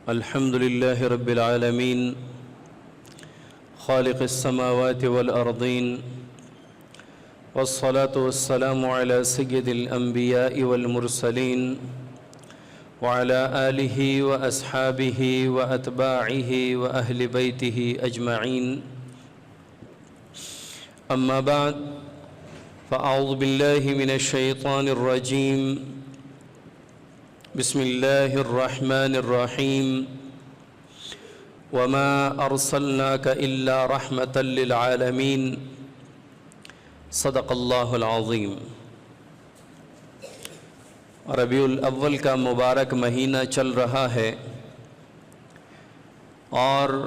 الحمد لله رب العالمين خالق السماوات والأرضين والصلاة والسلام على سيد الأنبياء والمرسلين وعلى آله وأصحابه وأتباعه وأهل بيته أجمعين. أما بعد فأعوذ بالله من الشيطان الرجيم. بسم الله الرحمن الرحيم. وما أرسلناك إلا رحمة للعالمين. صدق اللہ العظیم. ربیع الاول کا مبارک مہینہ چل رہا ہے اور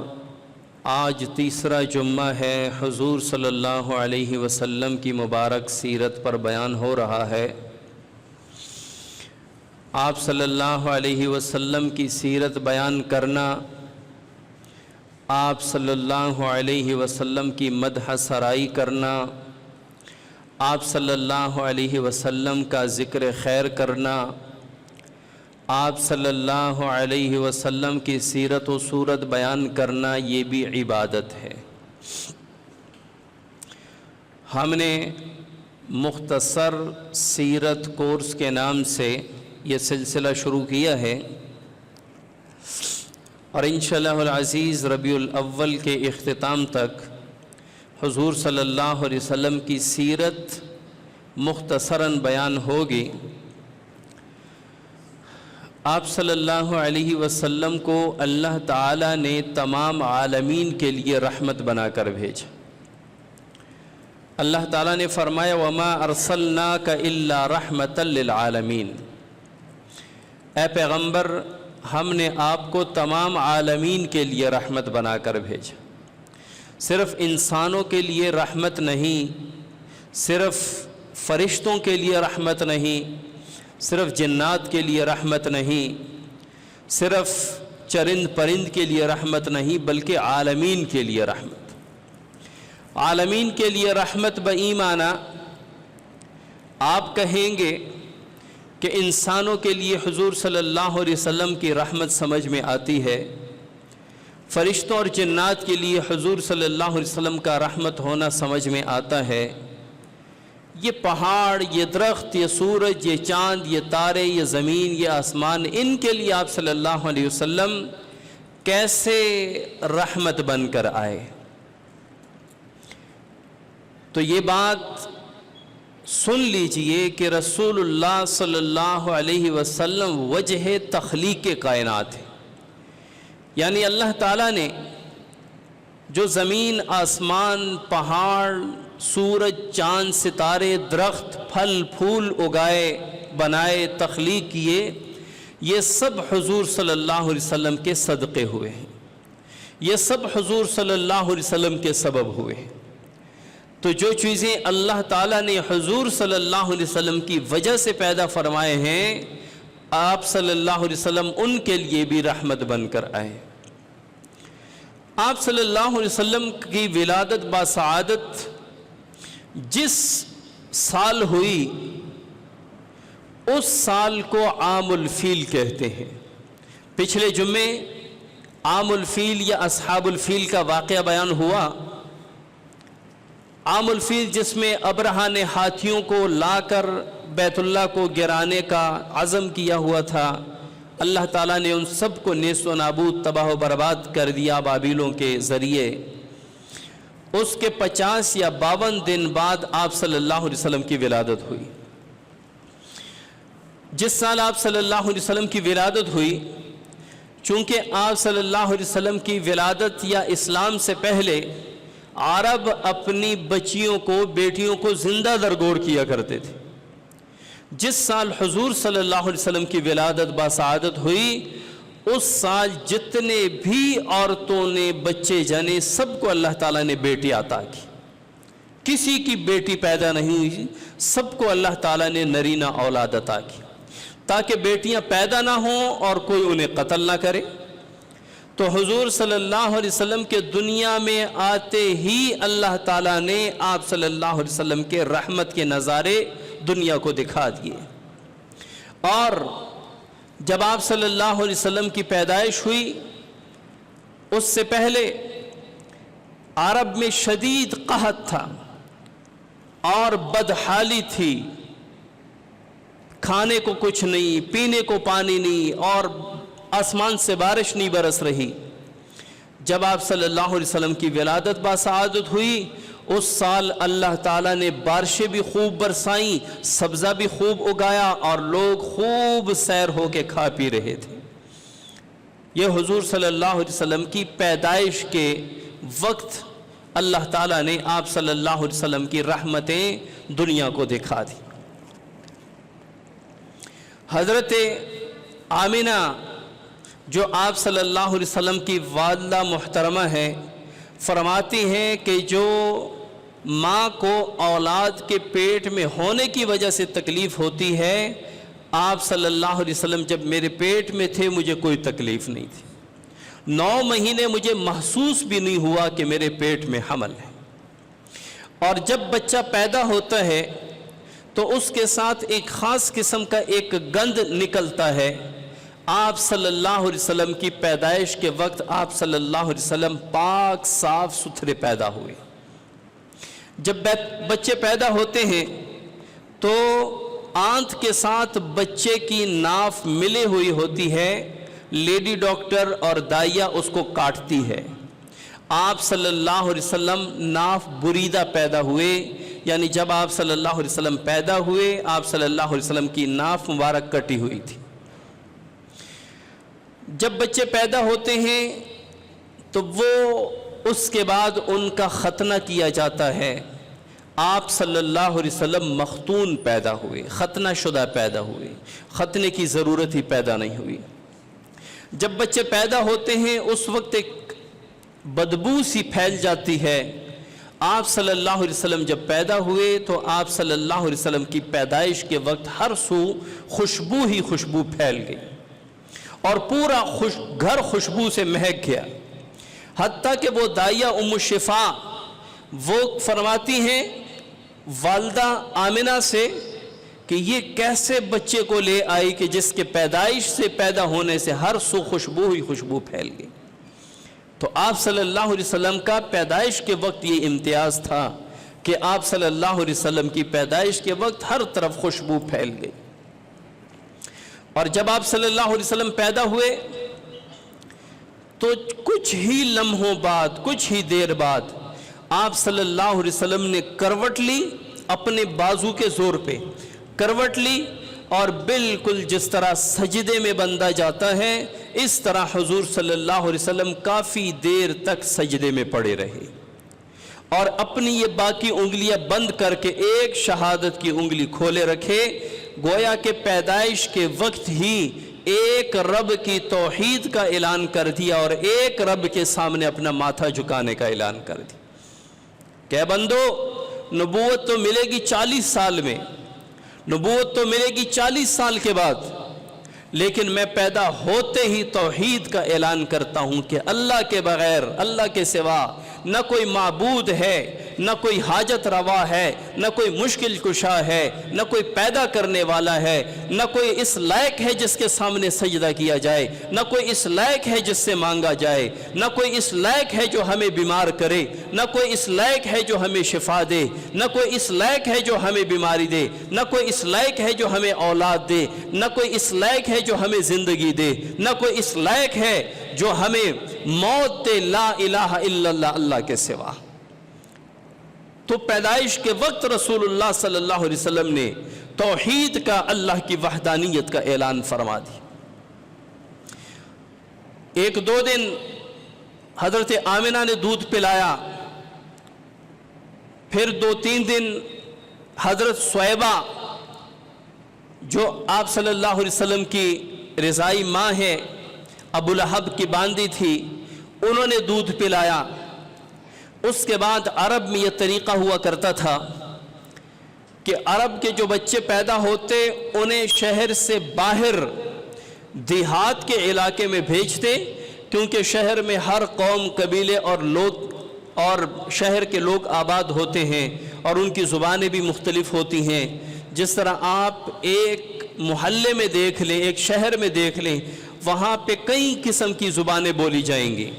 آج تیسرا جمعہ ہے. حضور صلی اللہ علیہ وسلم کی مبارک سیرت پر بیان ہو رہا ہے. آپ صلی اللہ علیہ وسلم کی سیرت بیان کرنا، آپ صلی اللہ علیہ وسلم کی مدح سرائی کرنا، آپ صلی اللہ علیہ وسلم کا ذکر خیر کرنا، آپ صلی اللہ علیہ وسلم کی سیرت و صورت بیان کرنا، یہ بھی عبادت ہے. ہم نے مختصر سیرت کورس کے نام سے یہ سلسلہ شروع کیا ہے اور انشاءاللہ العزیز ربیع الاول کے اختتام تک حضور صلی اللہ علیہ وسلم کی سیرت مختصراً بیان ہوگی. آپ صلی اللہ علیہ وسلم کو اللہ تعالیٰ نے تمام عالمین کے لیے رحمت بنا کر بھیجا. اللہ تعالیٰ نے فرمایا وَمَا أَرْسَلْنَاكَ إِلَّا رَحْمَةً لِلْعَالَمِينَ. اے پیغمبر، ہم نے آپ کو تمام عالمین کے لیے رحمت بنا کر بھیجا. صرف انسانوں کے لیے رحمت نہیں، صرف فرشتوں کے لیے رحمت نہیں، صرف جنات کے لیے رحمت نہیں، صرف چرند پرند کے لیے رحمت نہیں، بلکہ عالمین کے لیے رحمت. عالمین کے لیے رحمت بایمانہ آپ کہیں گے کہ انسانوں کے لیے حضور صلی اللہ علیہ وسلم کی رحمت سمجھ میں آتی ہے، فرشتوں اور جنات کے لیے حضور صلی اللہ علیہ وسلم کا رحمت ہونا سمجھ میں آتا ہے. یہ پہاڑ، یہ درخت، یہ سورج، یہ چاند، یہ تارے، یہ زمین، یہ آسمان، ان کے لیے آپ صلی اللہ علیہ وسلم کیسے رحمت بن کر آئے؟ تو یہ بات سن لیجئے کہ رسول اللہ صلی اللہ علیہ وسلم وجہ تخلیق کائنات ہے. یعنی اللہ تعالیٰ نے جو زمین، آسمان، پہاڑ، سورج، چاند، ستارے، درخت، پھل پھول اگائے، بنائے، تخلیق کیے، یہ سب حضور صلی اللہ علیہ وسلم کے صدقے ہوئے ہیں. یہ سب حضور صلی اللہ علیہ وسلم کے سبب ہوئے ہیں. تو جو چیزیں اللہ تعالیٰ نے حضور صلی اللہ علیہ وسلم کی وجہ سے پیدا فرمائے ہیں، آپ صلی اللہ علیہ وسلم ان کے لیے بھی رحمت بن کر آئے. آپ صلی اللہ علیہ وسلم کی ولادت باسعادت جس سال ہوئی، اس سال کو عام الفیل کہتے ہیں. پچھلے جمعے عام الفیل یا اصحاب الفیل کا واقعہ بیان ہوا. عام الفیل جس میں ابرہہ نے ہاتھیوں کو لا کر بیت اللہ کو گرانے کا عزم کیا ہوا تھا. اللہ تعالیٰ نے ان سب کو نیست و نابود، تباہ و برباد کر دیا بابیلوں کے ذریعے. اس کے 50 یا 52 دن بعد آپ صلی اللہ علیہ وسلم کی ولادت ہوئی. جس سال آپ صلی اللہ علیہ وسلم کی ولادت ہوئی، چونکہ آپ صلی اللہ علیہ وسلم کی ولادت یا اسلام سے پہلے عرب اپنی بچیوں کو، بیٹیوں کو زندہ درگور کیا کرتے تھے. جس سال حضور صلی اللہ علیہ وسلم کی ولادت باسعادت ہوئی، اس سال جتنے بھی عورتوں نے بچے جنے، سب کو اللہ تعالیٰ نے بیٹی عطا کی. کسی کی بیٹی پیدا نہیں ہوئی، سب کو اللہ تعالیٰ نے نرینہ اولاد عطا کی، تاکہ بیٹیاں پیدا نہ ہوں اور کوئی انہیں قتل نہ کرے. تو حضور صلی اللہ علیہ وسلم کے دنیا میں آتے ہی اللہ تعالیٰ نے آپ صلی اللہ علیہ وسلم کے رحمت کے نظارے دنیا کو دکھا دیے. اور جب آپ صلی اللہ علیہ وسلم کی پیدائش ہوئی اس سے پہلے عرب میں شدید قحط تھا اور بدحالی تھی، کھانے کو کچھ نہیں، پینے کو پانی نہیں، اور آسمان سے بارش نہیں برس رہی۔ جب آپ صلی اللہ علیہ وسلم کی ولادت باسعادت ہوئی اس سال اللہ تعالیٰ نے بارشیں بھی خوب برسائیں، سبزہ بھی خوب اگایا اور لوگ خوب سیر ہو کے کھا پی رہے تھے۔ یہ حضور صلی اللہ علیہ وسلم کی پیدائش کے وقت اللہ تعالیٰ نے آپ صلی اللہ علیہ وسلم کی رحمتیں دنیا کو دکھا دی۔ حضرت آمنہ جو آپ صلی اللہ علیہ وسلم کی والدہ محترمہ ہے، فرماتی ہیں کہ جو ماں کو اولاد کے پیٹ میں ہونے کی وجہ سے تکلیف ہوتی ہے، آپ صلی اللہ علیہ وسلم جب میرے پیٹ میں تھے مجھے کوئی تکلیف نہیں تھی، 9 مہینے مجھے محسوس بھی نہیں ہوا کہ میرے پیٹ میں حمل ہے۔ اور جب بچہ پیدا ہوتا ہے تو اس کے ساتھ ایک خاص قسم کا ایک گند نکلتا ہے۔ آپ صلی اللہ علیہ وسلم کی پیدائش کے وقت آپ صلی اللہ علیہ وسلم پاک صاف ستھرے پیدا ہوئے۔ جب بچے پیدا ہوتے ہیں تو آنت کے ساتھ بچے کی ناف ملے ہوئی ہوتی ہے، لیڈی ڈاکٹر اور دائیا اس کو کاٹتی ہے۔ آپ صلی اللہ علیہ وسلم ناف بریدہ پیدا ہوئے، یعنی جب آپ صلی اللہ علیہ وسلم پیدا ہوئے آپ صلی اللہ علیہ وسلم کی ناف مبارک کٹی ہوئی تھی۔ جب بچے پیدا ہوتے ہیں تو وہ اس کے بعد ان کا ختنہ کیا جاتا ہے۔ آپ صلی اللہ علیہ وسلم مختون پیدا ہوئے، ختنہ شدہ پیدا ہوئے، ختنے کی ضرورت ہی پیدا نہیں ہوئی۔ جب بچے پیدا ہوتے ہیں اس وقت ایک بدبو سی پھیل جاتی ہے۔ آپ صلی اللہ علیہ وسلم جب پیدا ہوئے تو آپ صلی اللہ علیہ وسلم کی پیدائش کے وقت ہر سو خوشبو ہی خوشبو پھیل گئی اور پورا گھر خوشبو سے مہک گیا، حتیٰ کہ وہ دائیا ام شفا وہ فرماتی ہیں والدہ آمنہ سے کہ یہ کیسے بچے کو لے آئی کہ جس کے پیدائش سے پیدا ہونے سے ہر سو خوشبو ہی خوشبو پھیل گئی۔ تو آپ صلی اللہ علیہ وسلم کا پیدائش کے وقت یہ امتیاز تھا کہ آپ صلی اللہ علیہ وسلم کی پیدائش کے وقت ہر طرف خوشبو پھیل گئی۔ اور جب آپ صلی اللہ علیہ وسلم پیدا ہوئے تو کچھ ہی لمحوں بعد، کچھ ہی دیر بعد آپ صلی اللہ علیہ وسلم نے کروٹ لی، اپنے بازو کے زور پہ کروٹ لی، اور بالکل جس طرح سجدے میں بندہ جاتا ہے اس طرح حضور صلی اللہ علیہ وسلم کافی دیر تک سجدے میں پڑے رہے، اور اپنی یہ باقی انگلیاں بند کر کے ایک شہادت کی انگلی کھولے رکھے، گویا کہ پیدائش کے وقت ہی ایک رب کی توحید کا اعلان کر دیا اور ایک رب کے سامنے اپنا ماتھا جھکانے کا اعلان کر دیا کہ بندو نبوت تو ملے گی 40 سال میں، نبوت تو ملے گی 40 سال کے بعد، لیکن میں پیدا ہوتے ہی توحید کا اعلان کرتا ہوں کہ اللہ کے بغیر، اللہ کے سوا نہ کوئی معبود ہے، نہ کوئی حاجت روا ہے، نہ کوئی مشکل کشا ہے، نہ کوئی پیدا کرنے والا ہے، نہ کوئی اس لائق ہے جس کے سامنے سجدہ کیا جائے، نہ کوئی اس لائق ہے جس سے مانگا جائے، نہ کوئی اس لائق ہے جو ہمیں بیمار کرے، نہ کوئی اس لائق ہے جو ہمیں شفا دے، نہ کوئی اس لائق ہے جو ہمیں بیماری دے، نہ کوئی اس لائق ہے جو ہمیں اولاد دے، نہ کوئی اس لائق ہے جو ہمیں زندگی دے، نہ کوئی اس لائق ہے جو ہمیں موت دے، لا الہ الا اللہ، اللہ کے سوا۔ تو پیدائش کے وقت رسول اللہ صلی اللہ علیہ وسلم نے توحید کا، اللہ کی وحدانیت کا اعلان فرما دی۔ 1-2 دن حضرت آمنہ نے دودھ پلایا، پھر 2-3 دن حضرت سویبہ جو آپ صلی اللہ علیہ وسلم کی رضائی ماں ہے، ابو لہب کی باندی تھی، انہوں نے دودھ پلایا۔ اس کے بعد عرب میں یہ طریقہ ہوا کرتا تھا کہ عرب کے جو بچے پیدا ہوتے انہیں شہر سے باہر دیہات کے علاقے میں بھیجتے، کیونکہ شہر میں ہر قوم، قبیلے اور شہر کے لوگ آباد ہوتے ہیں اور ان کی زبانیں بھی مختلف ہوتی ہیں۔ جس طرح آپ ایک محلے میں دیکھ لیں، ایک شہر میں دیکھ لیں، وہاں پہ کئی قسم کی زبانیں بولی جائیں گی۔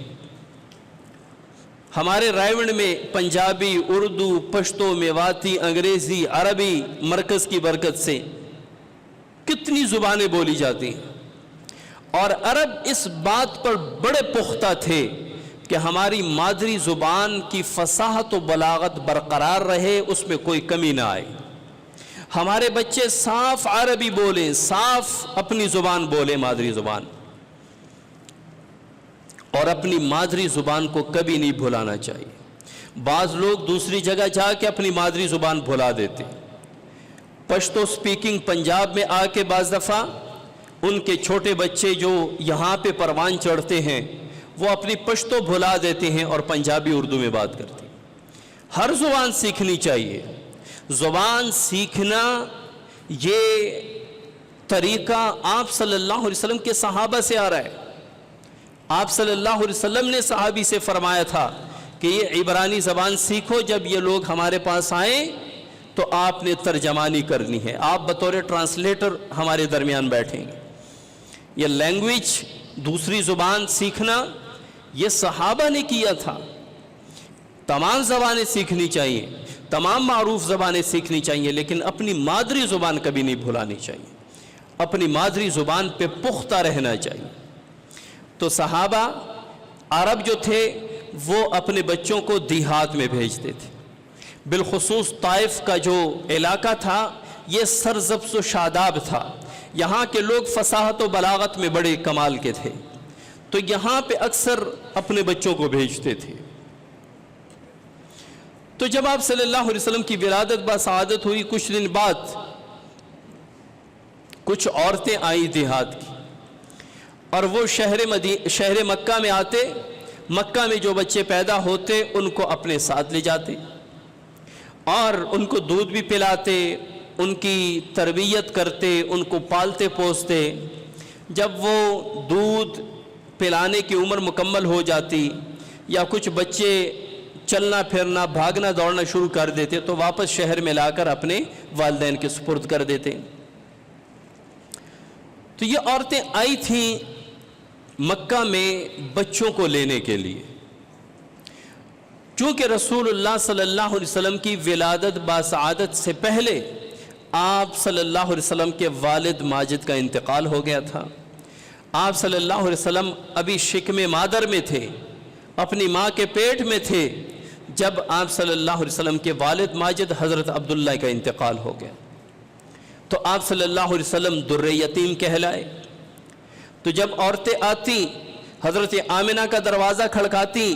ہمارے رائے میں پنجابی، اردو، پشتو، میواتی، انگریزی، عربی مرکز کی برکت سے کتنی زبانیں بولی جاتی ہیں، اور عرب اس بات پر بڑے پختہ تھے کہ ہماری مادری زبان کی فصاحت و بلاغت برقرار رہے، اس میں کوئی کمی نہ آئے، ہمارے بچے صاف عربی بولیں، صاف اپنی زبان بولیں، مادری زبان، اور اپنی مادری زبان کو کبھی نہیں بھلانا چاہیے۔ بعض لوگ دوسری جگہ جا کے اپنی مادری زبان بھلا دیتے، پشتو سپیکنگ پنجاب میں آ کے بعض دفعہ ان کے چھوٹے بچے جو یہاں پہ پروان چڑھتے ہیں وہ اپنی پشتو بھلا دیتے ہیں اور پنجابی اردو میں بات کرتے ہیں۔ ہر زبان سیکھنی چاہیے، زبان سیکھنا یہ طریقہ آپ صلی اللہ علیہ وسلم کے صحابہ سے آ رہا ہے۔ آپ صلی اللہ علیہ وسلم نے صحابی سے فرمایا تھا کہ یہ عبرانی زبان سیکھو، جب یہ لوگ ہمارے پاس آئیں تو آپ نے ترجمانی کرنی ہے، آپ بطور ٹرانسلیٹر ہمارے درمیان بیٹھیں گے۔ یہ لینگویج، دوسری زبان سیکھنا، یہ صحابہ نے کیا تھا۔ تمام زبانیں سیکھنی چاہیے، تمام معروف زبانیں سیکھنی چاہیے، لیکن اپنی مادری زبان کبھی نہیں بھولانی چاہیے، اپنی مادری زبان پہ پختہ رہنا چاہیے۔ تو صحابہ عرب جو تھے وہ اپنے بچوں کو دیہات میں بھیجتے تھے، بالخصوص طائف کا جو علاقہ تھا یہ سرسبز و شاداب تھا، یہاں کے لوگ فصاحت و بلاغت میں بڑے کمال کے تھے، تو یہاں پہ اکثر اپنے بچوں کو بھیجتے تھے۔ تو جب آپ صلی اللہ علیہ وسلم کی ولادت بسعادت ہوئی، کچھ دن بعد کچھ عورتیں آئیں دیہات کی، اور وہ شہر مکہ میں آتے، مکہ میں جو بچے پیدا ہوتے ان کو اپنے ساتھ لے جاتے اور ان کو دودھ بھی پلاتے، ان کی تربیت کرتے، ان کو پالتے پوستے۔ جب وہ دودھ پلانے کی عمر مکمل ہو جاتی یا کچھ بچے چلنا پھرنا، بھاگنا دوڑنا شروع کر دیتے تو واپس شہر میں لا کر اپنے والدین کے سپرد کر دیتے۔ تو یہ عورتیں آئی تھیں مکہ میں بچوں کو لینے کے لیے، چونکہ رسول اللہ صلی اللہ علیہ وسلم کی ولادت باسعادت سے پہلے آپ صلی اللہ علیہ وسلم کے والد ماجد کا انتقال ہو گیا تھا۔ آپ صلی اللہ علیہ وسلم ابھی شکم مادر میں تھے، اپنی ماں کے پیٹ میں تھے، جب آپ صلی اللہ علیہ وسلم کے والد ماجد حضرت عبداللہ کا انتقال ہو گیا۔ تو آپ صلی اللہ علیہ وسلم در یتیم کہلائے۔ تو جب عورتیں آتی، حضرت آمنہ کا دروازہ کھڑکاتی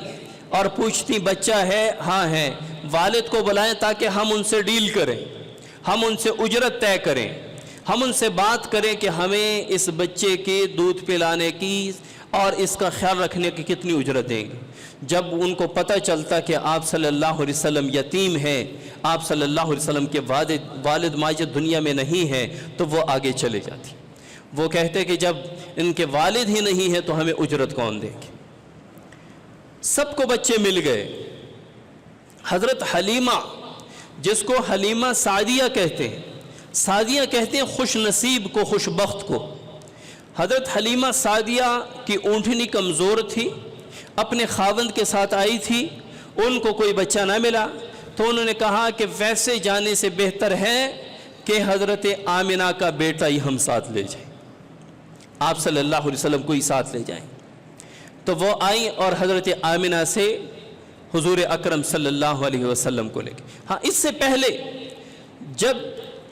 اور پوچھتی بچہ ہے؟ ہاں ہے۔ والد کو بلائیں تاکہ ہم ان سے ڈیل کریں، ہم ان سے اجرت طے کریں، ہم ان سے بات کریں کہ ہمیں اس بچے کے دودھ پلانے کی اور اس کا خیال رکھنے کی کتنی اجرت دیں گے۔ جب ان کو پتہ چلتا کہ آپ صلی اللہ علیہ وسلم یتیم ہیں، آپ صلی اللہ علیہ وسلم کے والد ماجد دنیا میں نہیں ہیں، تو وہ آگے چلے جاتی۔ وہ کہتے کہ جب ان کے والد ہی نہیں ہیں تو ہمیں اجرت کون دیں گے؟ سب کو بچے مل گئے۔ حضرت حلیمہ، جس کو حلیمہ سعدیہ کہتے ہیں، سعدیہ کہتے ہیں خوش نصیب کو، خوش بخت کو۔ حضرت حلیمہ سعدیہ کی اونٹنی کمزور تھی، اپنے خاوند کے ساتھ آئی تھی، ان کو کوئی بچہ نہ ملا، تو انہوں نے کہا کہ ویسے جانے سے بہتر ہے کہ حضرت آمنہ کا بیٹا ہی ہم ساتھ لے جائیں، آپ صلی اللہ علیہ وسلم کو ہی ساتھ لے جائیں۔ تو وہ آئیں اور حضرت آمنہ سے حضور اکرم صلی اللہ علیہ وسلم کو لے کے۔ ہاں، اس سے پہلے جب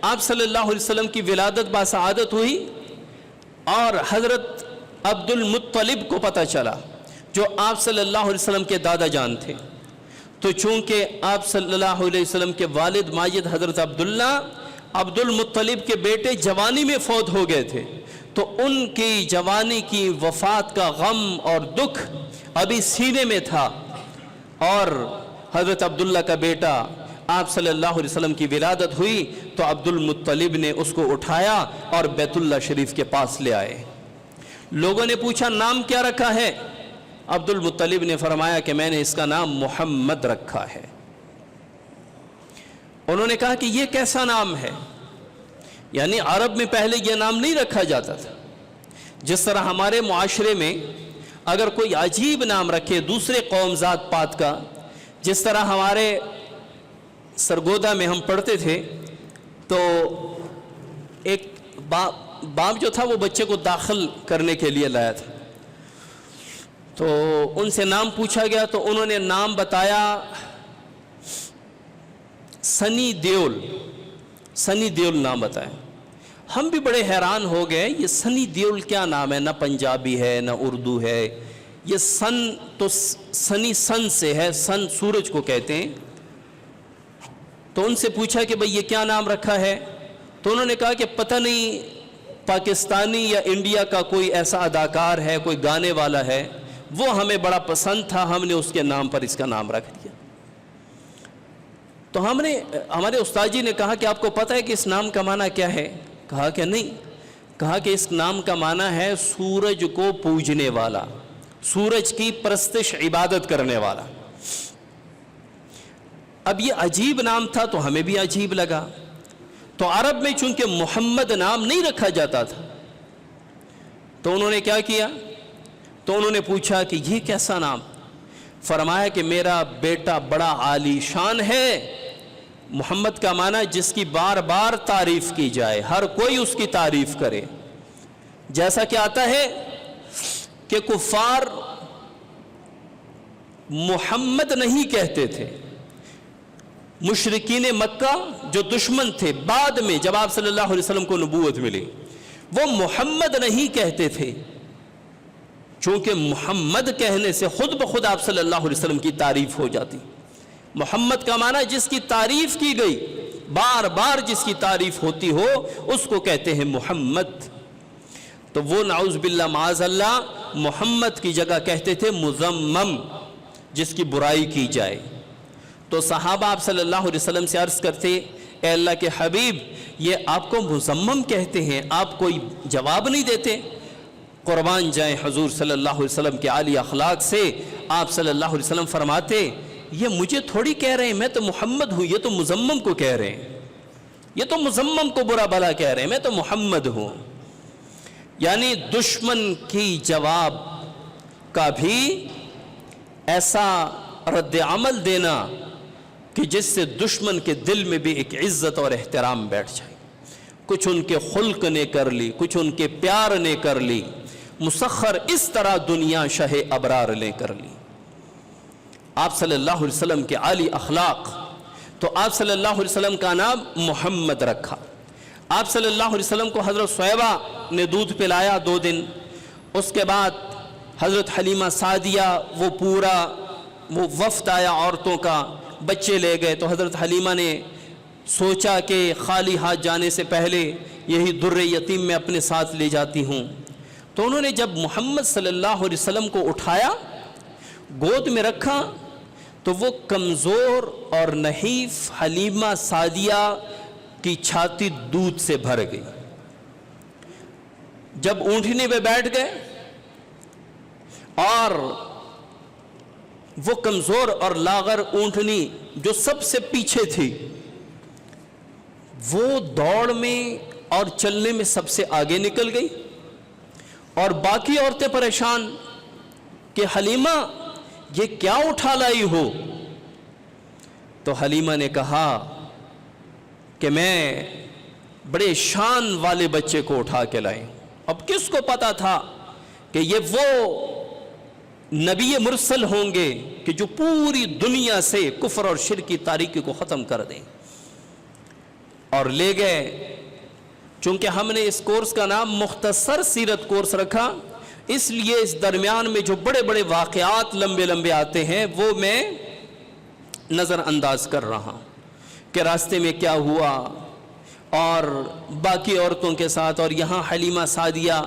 آپ صلی اللہ علیہ وسلم کی ولادت باسعادت ہوئی اور حضرت عبد المطلب کو پتہ چلا، جو آپ صلی اللہ علیہ وسلم کے دادا جان تھے، تو چونکہ آپ صلی اللہ علیہ وسلم کے والد ماجد حضرت عبداللہ عبد المطلب کے بیٹے جوانی میں فوت ہو گئے تھے، تو ان کی جوانی کی وفات کا غم اور دکھ ابھی سینے میں تھا، اور حضرت عبداللہ کا بیٹا آپ صلی اللہ علیہ وسلم کی ولادت ہوئی تو عبد المطلب نے اس کو اٹھایا اور بیت اللہ شریف کے پاس لے آئے۔ لوگوں نے پوچھا نام کیا رکھا ہے؟ عبد المطلب نے فرمایا کہ میں نے اس کا نام محمد رکھا ہے۔ انہوں نے کہا کہ یہ کیسا نام ہے؟ یعنی عرب میں پہلے یہ نام نہیں رکھا جاتا تھا. جس طرح ہمارے معاشرے میں اگر کوئی عجیب نام رکھے دوسرے قوم ذات پات کا، جس طرح ہمارے سرگودا میں ہم پڑھتے تھے تو ایک باپ جو تھا وہ بچے کو داخل کرنے کے لیے لایا تھا، تو ان سے نام پوچھا گیا تو انہوں نے نام بتایا سنی دیول. سنی دیول نام بتایا. ہم بھی بڑے حیران ہو گئے، یہ سنی دیول کیا نام ہے؟ نہ پنجابی ہے نہ اردو ہے. یہ سن تو سنی سن سے ہے، سن سورج کو کہتے ہیں. تو ان سے پوچھا کہ بھئی یہ کیا نام رکھا ہے؟ تو انہوں نے کہا کہ پتہ نہیں پاکستانی یا انڈیا کا کوئی ایسا اداکار ہے، کوئی گانے والا ہے، وہ ہمیں بڑا پسند تھا، ہم نے اس کے نام پر اس کا نام رکھ دیا. تو ہمارے استاد جی نے کہا کہ آپ کو پتہ ہے کہ اس نام کا معنی کیا ہے؟ کہا کہ نہیں. کہا کہ اس نام کا معنی ہے سورج کو پوجنے والا، سورج کی پرستش عبادت کرنے والا. اب یہ عجیب نام تھا تو ہمیں بھی عجیب لگا. تو عرب میں چونکہ محمد نام نہیں رکھا جاتا تھا تو انہوں نے کیا کیا؟ تو انہوں نے پوچھا کہ یہ کیسا نام؟ فرمایا کہ میرا بیٹا بڑا عالی شان ہے. محمد کا معنی جس کی بار بار تعریف کی جائے، ہر کوئی اس کی تعریف کرے. جیسا کہ آتا ہے کہ کفار محمد نہیں کہتے تھے. مشرکین مکہ جو دشمن تھے بعد میں جب آپ صلی اللہ علیہ وسلم کو نبوت ملی، وہ محمد نہیں کہتے تھے. چونکہ محمد کہنے سے خود بخود آپ صلی اللہ علیہ وسلم کی تعریف ہو جاتی. محمد کا معنی جس کی تعریف کی گئی، بار بار جس کی تعریف ہوتی ہو اس کو کہتے ہیں محمد. تو وہ نعوذ باللہ معاذ اللہ محمد کی جگہ کہتے تھے مذمم، جس کی برائی کی جائے. تو صحابہ آپ صلی اللہ علیہ وسلم سے عرض کرتے اے اللہ کے حبیب یہ آپ کو مذمم کہتے ہیں، آپ کوئی جواب نہیں دیتے. قربان جائیں حضور صلی اللہ علیہ وسلم کے عالی اخلاق سے. آپ صلی اللہ علیہ وسلم فرماتے یہ مجھے تھوڑی کہہ رہے ہیں، میں تو محمد ہوں، یہ تو مذمم کو کہہ رہے ہیں، یہ تو مذمم کو برا بھلا کہہ رہے ہیں، میں تو محمد ہوں. یعنی دشمن کی جواب کا بھی ایسا رد عمل دینا کہ جس سے دشمن کے دل میں بھی ایک عزت اور احترام بیٹھ جائے. کچھ ان کے خلق نے کر لی، کچھ ان کے پیار نے کر لی، مسخر اس طرح دنیا شہ ابرار نے کر لی. آپ صلی اللہ علیہ وسلم کے عالی اخلاق. تو آپ صلی اللہ علیہ وسلم کا نام محمد رکھا. آپ صلی اللہ علیہ وسلم کو حضرت صہیبہ نے دودھ پلایا 2 دن. اس کے بعد حضرت حلیمہ سعدیہ وہ پورا وہ وفد آیا عورتوں کا، بچے لے گئے. تو حضرت حلیمہ نے سوچا کہ خالی ہاتھ جانے سے پہلے یہی در یتیم میں اپنے ساتھ لے جاتی ہوں. تو انہوں نے جب محمد صلی اللہ علیہ وسلم کو اٹھایا، گود میں رکھا، تو وہ کمزور اور نحیف حلیمہ سعدیہ کی چھاتی دودھ سے بھر گئی. جب اونٹنی پہ بیٹھ گئے اور وہ کمزور اور لاغر اونٹنی جو سب سے پیچھے تھی وہ دوڑ میں اور چلنے میں سب سے آگے نکل گئی، اور باقی عورتیں پریشان کہ حلیمہ یہ کیا اٹھا لائی ہو؟ تو حلیمہ نے کہا کہ میں بڑے شان والے بچے کو اٹھا کے لائی. اب کس کو پتا تھا کہ یہ وہ نبی مرسل ہوں گے کہ جو پوری دنیا سے کفر اور شرک کی تاریکی کو ختم کر دیں. اور لے گئے. چونکہ ہم نے اس کورس کا نام مختصر سیرت کورس رکھا، اس لیے اس درمیان میں جو بڑے بڑے واقعات لمبے لمبے آتے ہیں وہ میں نظر انداز کر رہا ہوں کہ راستے میں کیا ہوا اور باقی عورتوں کے ساتھ. اور یہاں حلیمہ سعدیہ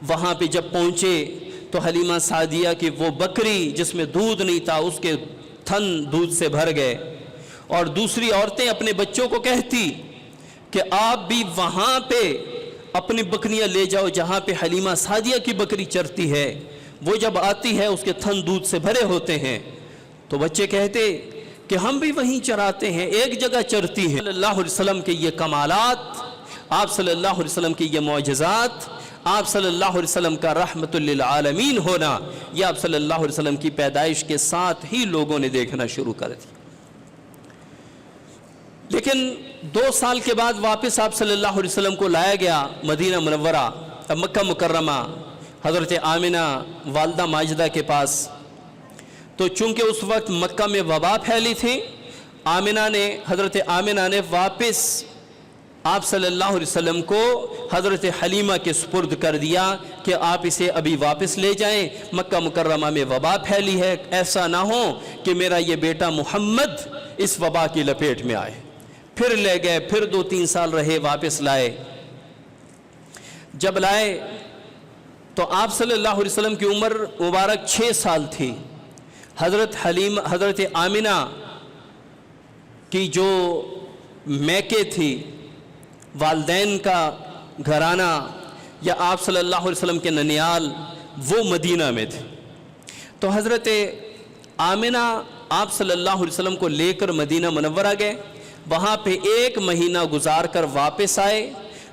وہاں پہ جب پہنچے تو حلیمہ سعدیہ کی وہ بکری جس میں دودھ نہیں تھا اس کے تھن دودھ سے بھر گئے. اور دوسری عورتیں اپنے بچوں کو کہتی کہ آپ بھی وہاں پہ اپنی بکریاں لے جاؤ جہاں پہ حلیمہ سعدیہ کی بکری چرتی ہے، وہ جب آتی ہے اس کے تھن دودھ سے بھرے ہوتے ہیں. تو بچے کہتے کہ ہم بھی وہیں چراتے ہیں، ایک جگہ چرتی ہیں. صلی اللہ علیہ وسلم کے یہ کمالات آپ صلی اللہ علیہ وسلم کی یہ معجزات، آپ صلی اللہ علیہ وسلم کا رحمت للعالمین ہونا، یہ آپ صلی اللہ علیہ وسلم کی پیدائش کے ساتھ ہی لوگوں نے دیکھنا شروع کر دیا۔ لیکن 2 سال کے بعد واپس آپ صلی اللہ علیہ وسلم کو لایا گیا مدینہ منورہ، مکہ مکرمہ، حضرت آمنہ والدہ ماجدہ کے پاس۔ تو چونکہ اس وقت مکہ میں وبا پھیلی تھی، حضرت آمنہ نے واپس آپ صلی اللہ علیہ وسلم کو حضرت حلیمہ کے سپرد کر دیا کہ آپ اسے ابھی واپس لے جائیں، مکہ مکرمہ میں وبا پھیلی ہے، ایسا نہ ہو کہ میرا یہ بیٹا محمد اس وبا کی لپیٹ میں آئے۔ پھر لے گئے، پھر 2-3 سال رہے، واپس لائے۔ جب لائے تو آپ صلی اللہ علیہ وسلم کی عمر مبارک 6 سال تھی۔ حضرت آمنہ کی جو میکے تھی، والدین کا گھرانہ یا آپ صلی اللہ علیہ وسلم کے ننیال، وہ مدینہ میں تھے۔ تو حضرت آمنہ آپ صلی اللہ علیہ وسلم کو لے کر مدینہ منورہ گئے، وہاں پہ 1 مہینہ گزار کر واپس آئے،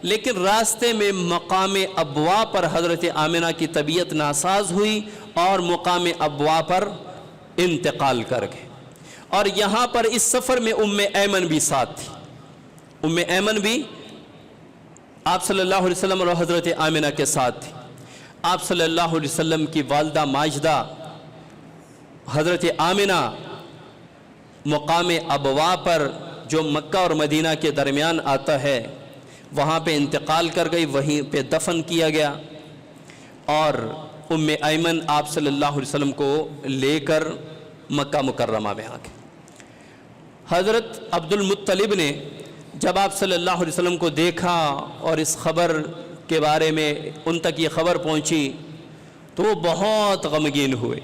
لیکن راستے میں مقام ابوا پر حضرت آمنہ کی طبیعت ناساز ہوئی اور مقام ابوا پر انتقال کر گئے۔ اور یہاں پر اس سفر میں ایمن بھی ساتھ تھی۔ ایمن بھی آپ صلی اللہ علیہ وسلم اور حضرت آمنہ کے ساتھ تھی۔ آپ صلی اللہ علیہ وسلم کی والدہ ماجدہ حضرت آمنہ مقام ابوا پر جو مکہ اور مدینہ کے درمیان آتا ہے، وہاں پہ انتقال کر گئی، وہیں پہ دفن کیا گیا۔ اور ایمن آپ صلی اللہ علیہ وسلم کو لے کر مکہ مکرمہ میں آ گئے۔ حضرت عبد المطلب نے جب آپ صلی اللہ علیہ وسلم کو دیکھا اور اس خبر کے بارے میں ان تک یہ خبر پہنچی تو وہ بہت غمگین ہوئے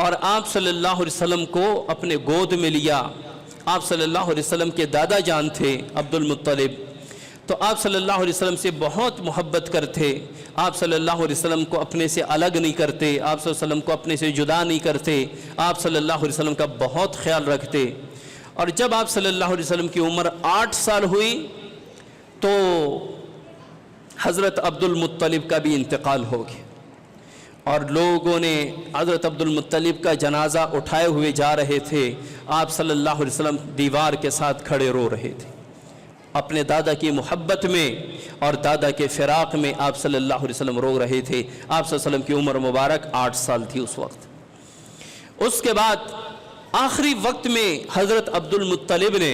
اور آپ صلی اللہ علیہ وسلم کو اپنے گود میں لیا۔ آپ صلی اللہ علیہ وسلم کے دادا جان تھے عبد المطلب، تو آپ صلی اللہ علیہ وسلم سے بہت محبت کرتے، آپ صلی اللہ علیہ وسلم کو اپنے سے الگ نہیں کرتے، آپ صلی اللہ علیہ وسلم کو اپنے سے جدا نہیں کرتے، آپ صلی اللہ علیہ وسلم کا بہت خیال رکھتے۔ اور جب آپ صلی اللہ علیہ وسلم کی عمر 8 سال ہوئی تو حضرت عبد المطلب کا بھی انتقال ہو گیا، اور لوگوں نے حضرت عبد المطلب کا جنازہ اٹھائے ہوئے جا رہے تھے۔ آپ صلی اللہ علیہ وسلم دیوار کے ساتھ کھڑے رو رہے تھے، اپنے دادا کی محبت میں اور دادا کے فراق میں آپ صلی اللہ علیہ وسلم رو رہے تھے۔ آپ صلی اللہ علیہ وسلم کی عمر مبارک 8 سال تھی اس وقت۔ اس کے بعد آخری وقت میں حضرت عبد المطلب نے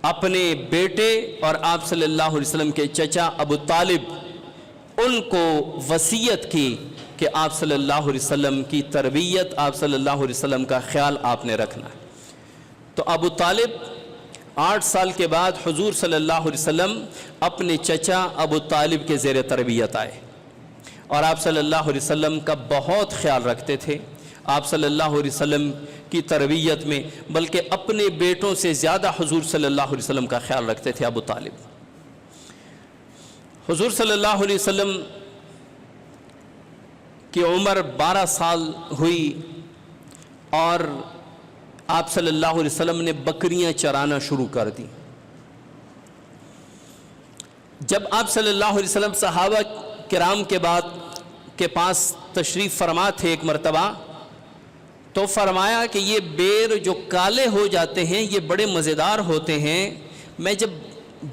اپنے بیٹے اور آپ صلی اللہ علیہ وسلم کے چچا ابو طالب ان کو وصیت کی کہ آپ صلی اللہ علیہ وسلم کی تربیت، آپ صلی اللہ علیہ وسلم کا خیال آپ نے رکھنا ہے۔ تو ابو طالب 8 سال کے بعد حضور صلی اللہ علیہ وسلم اپنے چچا ابو طالب کے زیر تربیت آئے اور آپ صلی اللہ علیہ وسلم کا بہت خیال رکھتے تھے۔ آپ صلی اللہ علیہ وسلم کی تربیت میں بلکہ اپنے بیٹوں سے زیادہ حضور صلی اللہ علیہ وسلم کا خیال رکھتے تھے ابو طالب۔ حضور صلی اللہ علیہ وسلم کی عمر 12 سال ہوئی اور آپ صلی اللہ علیہ وسلم نے بکریاں چرانا شروع کر دی۔ جب آپ صلی اللہ علیہ وسلم صحابہ کرام کے پاس تشریف فرما تھے ایک مرتبہ، تو فرمایا کہ یہ بیر جو کالے ہو جاتے ہیں یہ بڑے مزیدار ہوتے ہیں، میں جب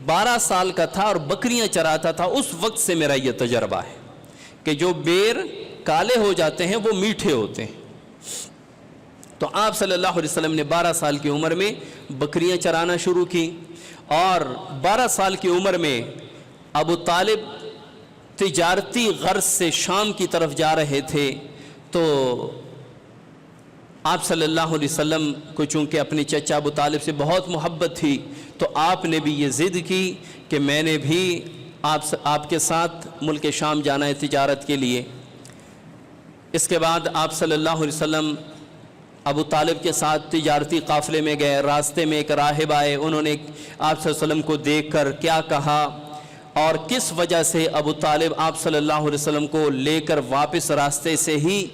12 سال کا تھا اور بکریاں چراتا تھا اس وقت سے میرا یہ تجربہ ہے کہ جو بیر کالے ہو جاتے ہیں وہ میٹھے ہوتے ہیں۔ تو آپ صلی اللہ علیہ وسلم نے 12 سال کی عمر میں بکریاں چرانا شروع کی، اور 12 سال کی عمر میں ابو طالب تجارتی غرض سے شام کی طرف جا رہے تھے، تو آپ صلی اللہ علیہ وسلم کو چونکہ اپنے چچا ابو طالب سے بہت محبت تھی تو آپ نے بھی یہ ضد کی کہ میں نے بھی آپ کے ساتھ ملک شام جانا ہے تجارت کے لیے۔ اس کے بعد آپ صلی اللہ علیہ وسلم ابو طالب کے ساتھ تجارتی قافلے میں گئے۔ راستے میں ایک راہب آئے، انہوں نے آپ صلی اللہ علیہ وسلم کو دیکھ کر کیا کہا اور کس وجہ سے ابو طالب آپ صلی اللہ علیہ وسلم کو لے کر واپس راستے سے ہی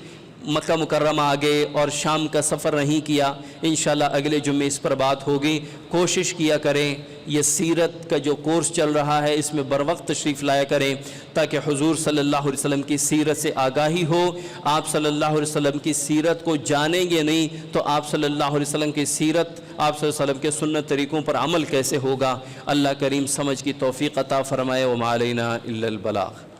مکہ مکرمہ آ گئے اور شام کا سفر نہیں کیا، انشاءاللہ اگلے جمعے اس پر بات ہوگی۔ کوشش کیا کریں یہ سیرت کا جو کورس چل رہا ہے اس میں بر وقت تشریف لایا کریں تاکہ حضور صلی اللہ علیہ وسلم کی سیرت سے آگاہی ہو۔ آپ صلی اللہ علیہ وسلم کی سیرت کو جانیں گے نہیں تو آپ صلی اللہ علیہ وسلم کی سیرت، آپ صلی اللہ علیہ وسلم کے سنت طریقوں پر عمل کیسے ہوگا؟ اللہ کریم سمجھ کی توفیق عطا فرمائے۔ وما علینا الا البلاغ۔